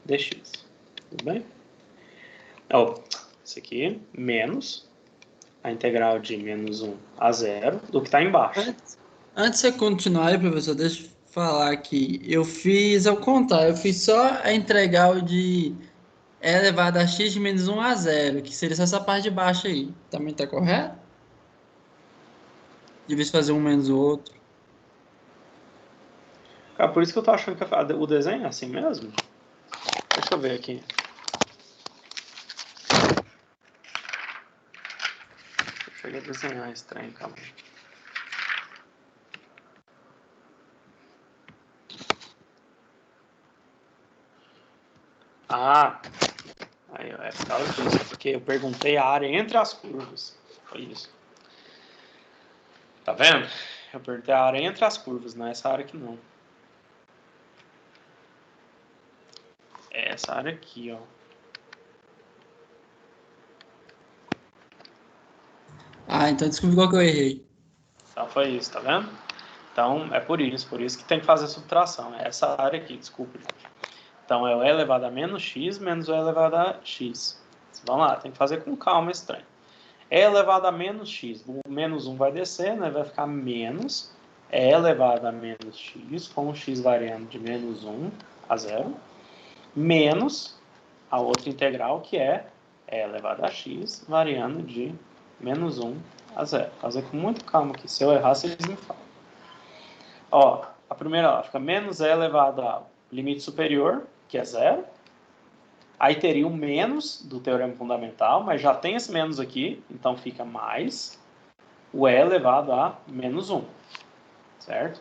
dx. Tudo bem? Então, isso aqui, menos a integral de menos 1 a 0 do que está embaixo. Antes de você continuar aí, professor, deixa eu falar aqui. Eu fiz ao contrário, eu fiz só a integral de e elevado a x de menos 1 a 0, que seria só essa parte de baixo aí. Também tá correto? Devia fazer um menos o outro. Cara, por isso que eu tô achando que o desenho é assim mesmo. Deixa eu ver aqui. Eu cheguei a desenhar estranho, calma aí. Ah, aí é por causa disso, porque eu perguntei a área entre as curvas. Foi isso. Tá vendo? Eu perguntei a área entre as curvas, não é essa área aqui não. É essa área aqui, ó. Ah, então descobri qual que eu errei. Então foi isso, tá vendo? Então é por isso que tem que fazer a subtração. É essa área aqui, desculpa, gente. Então é o e elevado a menos x menos o e elevado a x. Vamos lá, tem que fazer com calma esse trem. E elevado a menos x, o menos 1 vai descer, né? Vai ficar menos e elevado a menos x, com o x variando de menos 1 a 0, menos a outra integral, que é e elevado a x, variando de menos 1 a 0. Fazer com muito calma aqui. Se eu errar, vocês me falam. Ó, a primeira lá fica menos e elevado ao limite superior, que é 0. Aí teria o menos do teorema fundamental, mas já tem esse menos aqui, então fica mais o e elevado a menos 1. Certo?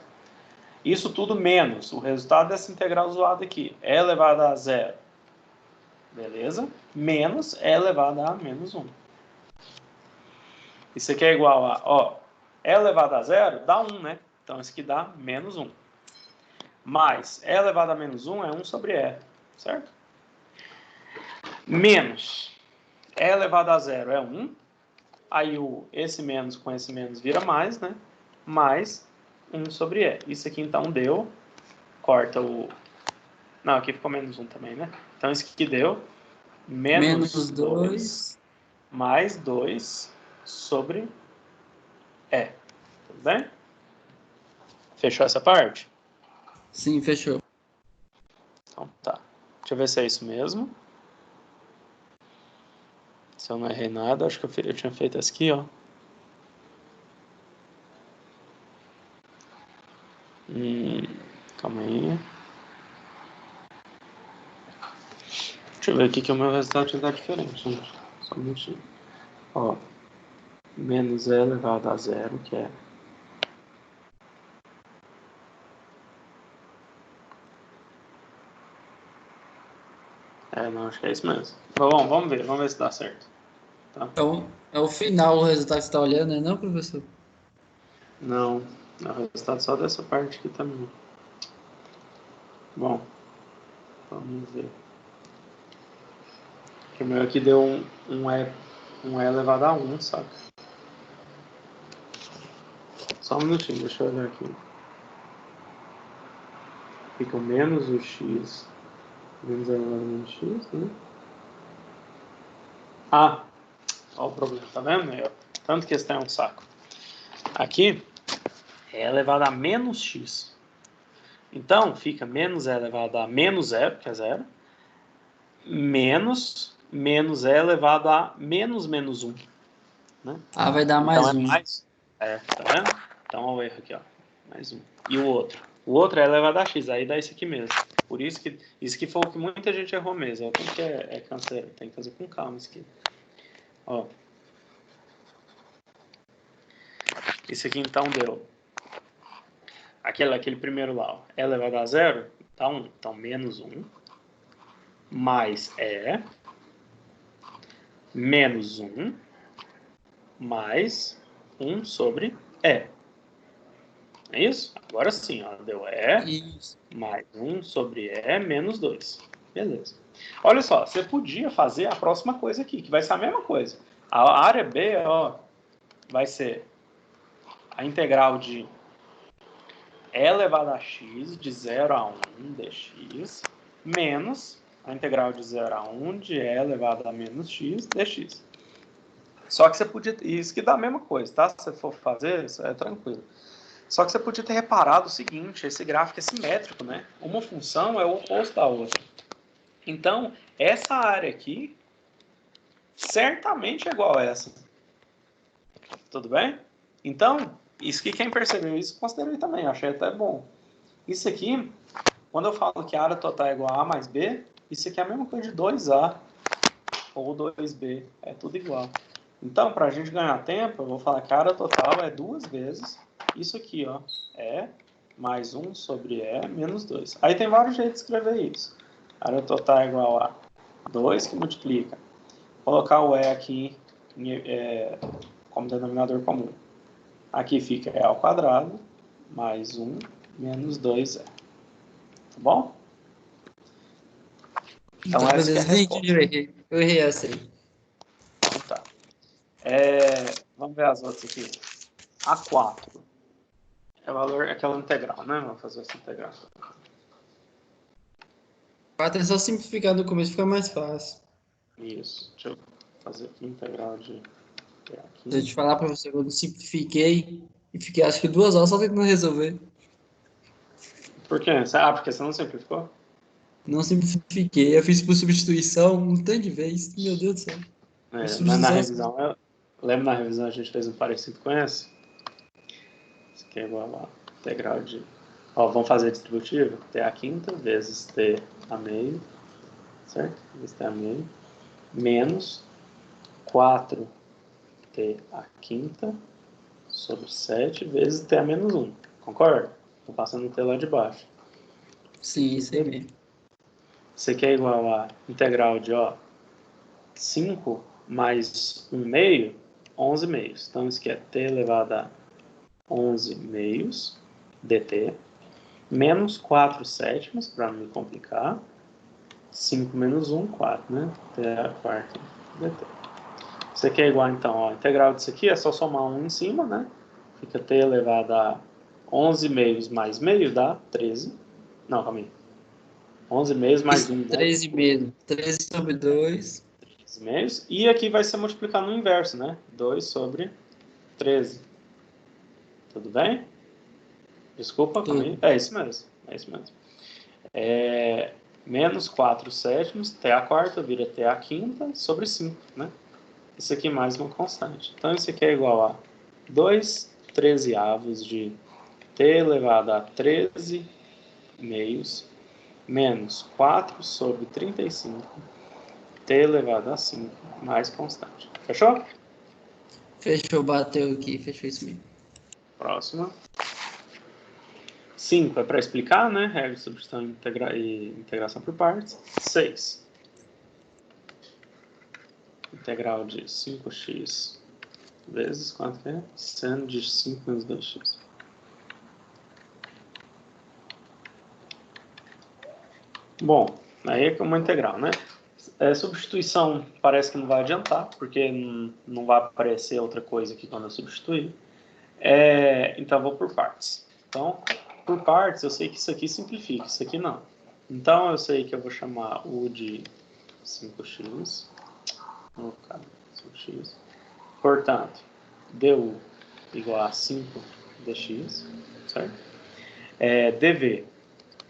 Isso tudo menos o resultado dessa integral zoada aqui. E elevado a 0. Beleza? Menos e elevado a menos 1. Isso aqui é igual a, ó, e elevado a 0 dá 1, né? Então isso aqui dá menos 1. Mais e elevado a menos 1 é 1 sobre e, certo? Menos e elevado a 0 é 1. Aí esse menos com esse menos vira mais, né? Mais 1 sobre e. Isso aqui então deu, corta o... Não, aqui ficou menos 1 também, né? Então isso aqui deu Menos 2 2. mais 2 sobre E. Tudo bem? Fechou essa parte? Sim, fechou. Então tá. Deixa eu ver se é isso mesmo. Se eu não errei nada, acho que eu tinha feito essa aqui, ó. Calma aí. Deixa eu ver aqui que o meu resultado tinha dado diferente, gente. Só um minutinho. Ó. Menos E elevado a zero, que é... não, acho que é isso mesmo. Bom, vamos ver se dá certo. Tá? Então, é o final o resultado que você está olhando, né, não, professor? Não, é o resultado só dessa parte aqui também. Bom, vamos ver. Porque o meu aqui deu um E elevado a 1, saca? Só um minutinho, deixa eu olhar aqui. Fica o menos o x, menos elevado a menos x, né? Ah, olha o problema, tá vendo? Tanto que esse é um saco. Aqui é elevado a menos x. Então, fica menos E elevado a menos 0, que é 0, menos E elevado a menos 1. Né? Ah, vai dar Então mais é um. mais. Tá vendo? Então olha o erro aqui, ó. Mais um. E o outro? O outro é elevado a x, aí dá isso aqui mesmo. Por isso que foi o que muita gente errou mesmo. Ó, como que é canseiro? Tem que fazer com calma isso aqui. Ó. Isso aqui então deu. Aquele primeiro lá, ó, é elevado a 0, tá 1. Então menos 1 mais menos 1 mais 1 sobre E. É isso? Agora sim, ó, deu Isso. mais 1 sobre E menos 2. Beleza. Olha só, você podia fazer a próxima coisa aqui, que vai ser a mesma coisa. A área B, ó, vai ser a integral de E elevado a x de 0 a 1 dx menos a integral de 0 a 1 de E elevado a menos x dx. Só que você podia... Isso que dá a mesma coisa, tá? Se você for fazer, isso é tranquilo. Só que você podia ter reparado o seguinte, esse gráfico é simétrico, né? Uma função é o oposto da outra. Então, essa área aqui certamente é igual a essa. Tudo bem? Então, isso que quem percebeu isso, considerei também, achei até bom. Isso aqui, quando eu falo que a área total é igual a A mais B, isso aqui é a mesma coisa de 2A ou 2B, é tudo igual. Então, para a gente ganhar tempo, eu vou falar que a área total é 2 vezes isso aqui, ó, é mais 1 sobre E menos 2. Aí tem vários jeitos de escrever isso. A área total é igual a 2 que multiplica. Colocar o E aqui como denominador comum. Aqui fica E ao quadrado mais 1 menos 2E. Tá bom? Então essa que é a resposta. Eu errei essa aí. Então, tá. Vamos ver as outras aqui. A4. É o valor, aquela integral, né? Vamos fazer essa integral. 4 é só simplificar no começo, fica mais fácil. Isso. Deixa eu fazer aqui integral de Se eu aqui. te falar, professor, eu simplifiquei e fiquei acho que 2 horas só tentando resolver. Por quê? Porque você não simplificou? Não simplifiquei, eu fiz por substituição um tanto de vez. Meu Deus do céu. Por Na substituição, revisão, lembro na revisão a gente fez um parecido com esse? Isso aqui é igual a integral de... Ó, vamos fazer distributivo? T a quinta vezes T a meio, certo? Vezes T a meio, menos 4T a quinta sobre 7 vezes T a menos 1. Concorda? Estou passando o T lá de baixo. sim, isso aí mesmo. Isso aqui é igual a integral de 5 mais 1 meio, 11 meios. Então isso aqui é T elevado a 11 meios dt, menos 4 sétimos, para não me complicar, 5 menos 1, 4, né? T a quarta dt. Isso aqui é igual, então, a integral disso aqui é só somar 1 em cima, né? Fica t elevado a 11 meios mais meio dá 13. Não, calma aí. 11 meios mais 1. 13,5. 13 sobre 2. 13 meios. E aqui vai ser multiplicar no inverso, né? 2 sobre 13. Tudo bem? Desculpa, calma aí. É isso mesmo. É isso mesmo. Menos 4 sétimos, t a quarta vira t a quinta sobre 5, né? Isso aqui mais uma constante. Então, isso aqui é igual a 2 trezeavos de t elevado a 13 meios menos 4 sobre 35 t elevado a 5 mais constante. Fechou? Fechou, bateu aqui. Fechou isso mesmo. Próxima. 5 é para explicar, né? Regra de substituição e integração por partes. 6. Integral de 5x vezes quanto é? Seno de 5 menos 2x. Bom, aí é uma integral, né? Substituição parece que não vai adiantar, porque não vai aparecer outra coisa aqui quando eu substituir. Então, eu vou por partes. Então, por partes, eu sei que isso aqui simplifica, isso aqui não. Então, eu sei que eu vou chamar o de 5x. Vou colocar 5x. Portanto, du igual a 5dx, certo? dv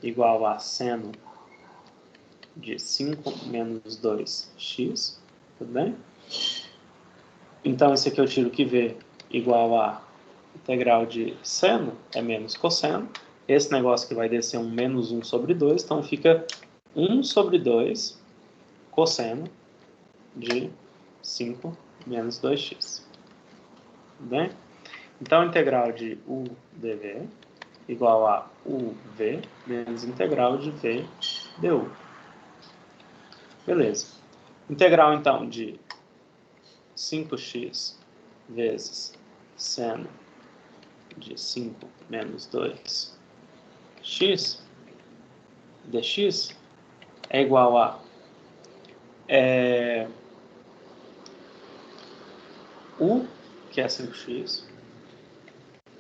igual a seno de 5 menos 2x, tudo bem? Então, isso aqui eu tiro que v igual a integral de seno é menos cosseno. Esse negócio que vai descer um menos 1 sobre 2, então fica 1 sobre 2 cosseno de 5 menos 2x. Tudo bem? Então, a integral de u dv igual a uv menos integral de v du. Beleza. Integral, então, de 5x vezes seno de 5 menos 2x dx é igual a u, que é 5x,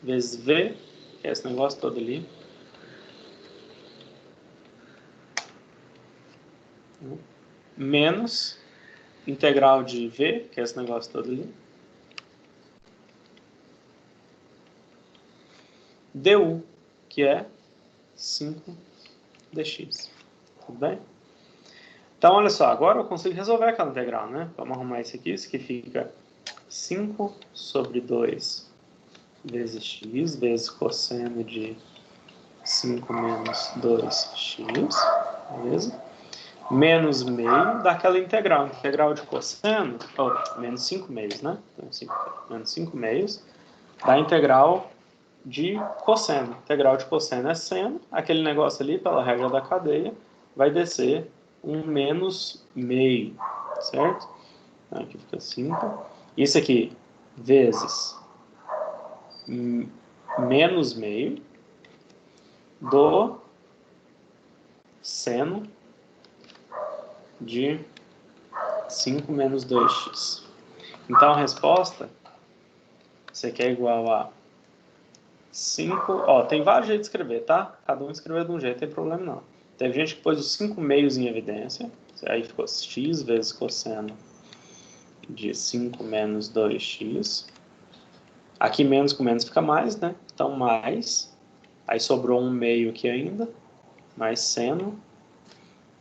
vezes v, que é esse negócio todo ali, menos integral de v, que é esse negócio todo ali, du, que é 5dx. Tudo bem? Então, olha só, agora eu consigo resolver aquela integral, né? Vamos arrumar isso aqui fica 5 sobre 2 vezes x, vezes cosseno de 5 menos 2x, beleza? Menos meio daquela integral. Integral de cosseno, menos 5 meios, né? Então, menos 5 meios da integral de cosseno. Integral de cosseno é seno, aquele negócio ali, pela regra da cadeia, vai descer um menos meio, certo? Então, aqui fica 5. Isso aqui, vezes menos meio do seno de 5 menos 2x. Então, a resposta, isso aqui é igual a 5... tem vários jeitos de escrever, tá? Cada um escreveu de um jeito, não tem problema não. Teve gente que pôs os 5 meios em evidência. Aí ficou x vezes cosseno de 5 menos 2x. Aqui menos com menos fica mais, né? Então, mais. Aí sobrou um meio aqui ainda. Mais seno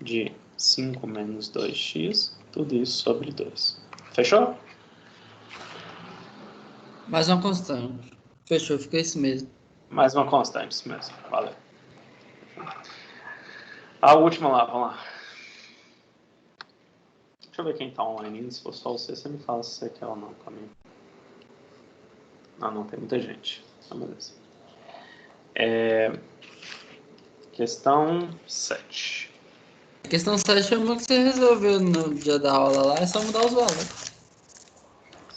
de 5 menos 2x. Tudo isso sobre 2. Fechou? Mais uma constante. Fechou, fica isso mesmo. Mais uma constante, isso mesmo. Valeu. A última lá, vamos lá. Deixa eu ver quem tá online. Se for só você me fala se você quer ou não também. Não, tem muita gente. Então, beleza. Questão 7. A questão 7 é uma que você resolveu no dia da aula lá, é só mudar os valores.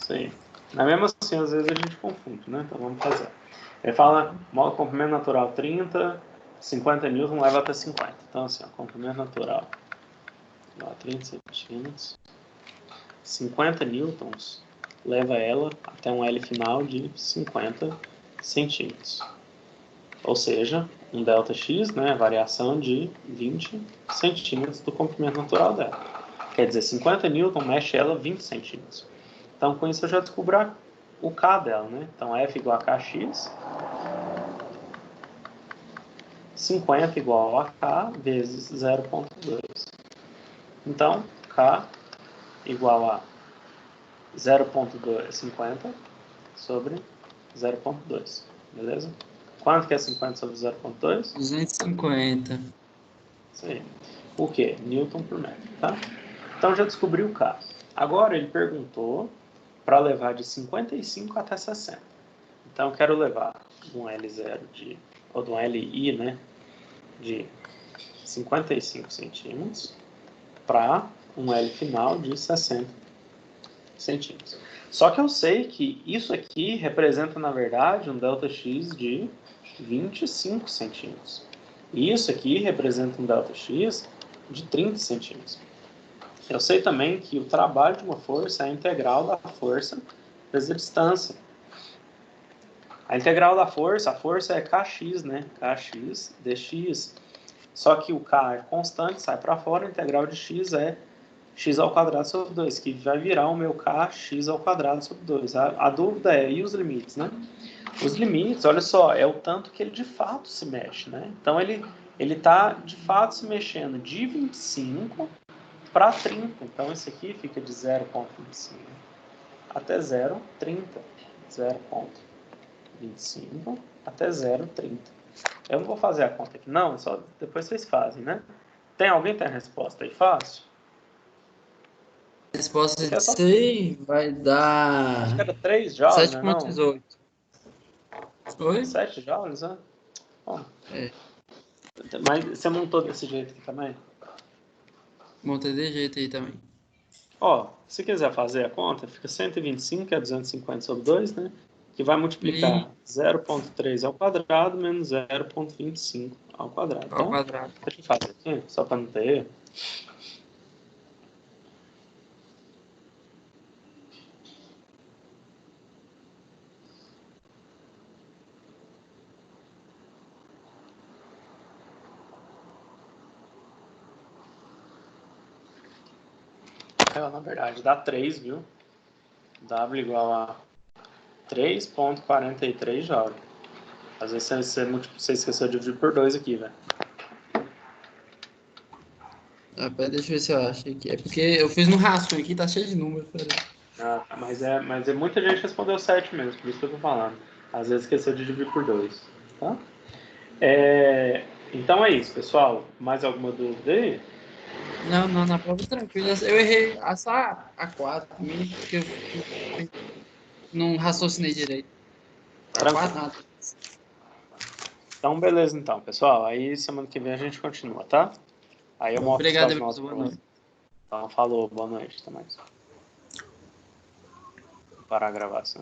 Sim. Mas mesmo assim, às vezes a gente confunde, né? Então vamos fazer. Ele fala, modo comprimento natural 30, 50 newton leva até 50. Então assim, comprimento natural igual a 30 centímetros. 50 newtons leva ela até um L final de 50 centímetros. Ou seja, um ΔX, né, a variação de 20 centímetros do comprimento natural dela. Quer dizer, 50 newton mexe ela 20 centímetros. Então, com isso eu já descubro o K dela, né? Então, F igual a KX, 50 igual a K vezes 0,2. Então, K igual a 0,50 sobre 0,2. Beleza? Quanto que é 50 sobre 0,2? 250. Isso aí. O quê? Newton por metro, tá? Então já descobri o K. Agora ele perguntou para levar de 55 até 60. Então eu quero levar de um L0 ou de um LI, né, de 55 centímetros para um L final de 60 centímetros. Só que eu sei que isso aqui representa, na verdade, um ΔX de 25 centímetros. E isso aqui representa um ΔX de 30 centímetros. Eu sei também que o trabalho de uma força é a integral da força vezes a distância. A integral da força, a força é Kx, né? Kx dx. Só que o K é constante, sai para fora, a integral de x é x ao quadrado sobre 2, que vai virar o meu K x ao quadrado sobre 2. A dúvida é, e os limites, né? Os limites, olha só, é o tanto que ele de fato se mexe, né? Então ele está de fato se mexendo de 25 para 30. Então esse aqui fica de 0,25 até 0,30. 0,25 até 0,30. Eu não vou fazer a conta aqui, não, só depois vocês fazem, né? Tem alguém que tem a resposta aí fácil? A resposta Porque é de só, 6 vai acho que dar era 3 joules, né? Não? 7,18. Oi? 7 joules, né? Bom, É, mas você montou desse jeito aqui também? montei de jeito aí também. Ó, se quiser fazer a conta, fica 125, que é 250 sobre 2, né? Que vai multiplicar E 0,3 ao quadrado menos 0,25 ao quadrado, ao tá? quadrado. Deixa eu fazer aqui, só para não ter erro. Na verdade, dá 3, viu? W igual a 3,43 joules. Às vezes você esqueceu de dividir por 2 aqui, velho. Deixa eu ver se eu acho aqui. É porque eu fiz no rascunho aqui, tá cheio de números. Peraí. Ah, mas muita gente respondeu 7 mesmo, por isso que eu tô falando. Às vezes esqueceu de dividir por 2, tá? Então é isso, pessoal. Mais alguma dúvida aí? Não, na prova tranquila. Eu errei só a 4 mesmo, porque eu não raciocinei direito. A 4 Tranquilo. nada. Então, beleza então, pessoal. Aí semana que vem a gente continua, tá? Aí eu mostro os Obrigado, casos Everton. nossos Boa pra noite. vocês. Então, falou, boa noite, até mais. Vou parar a gravação.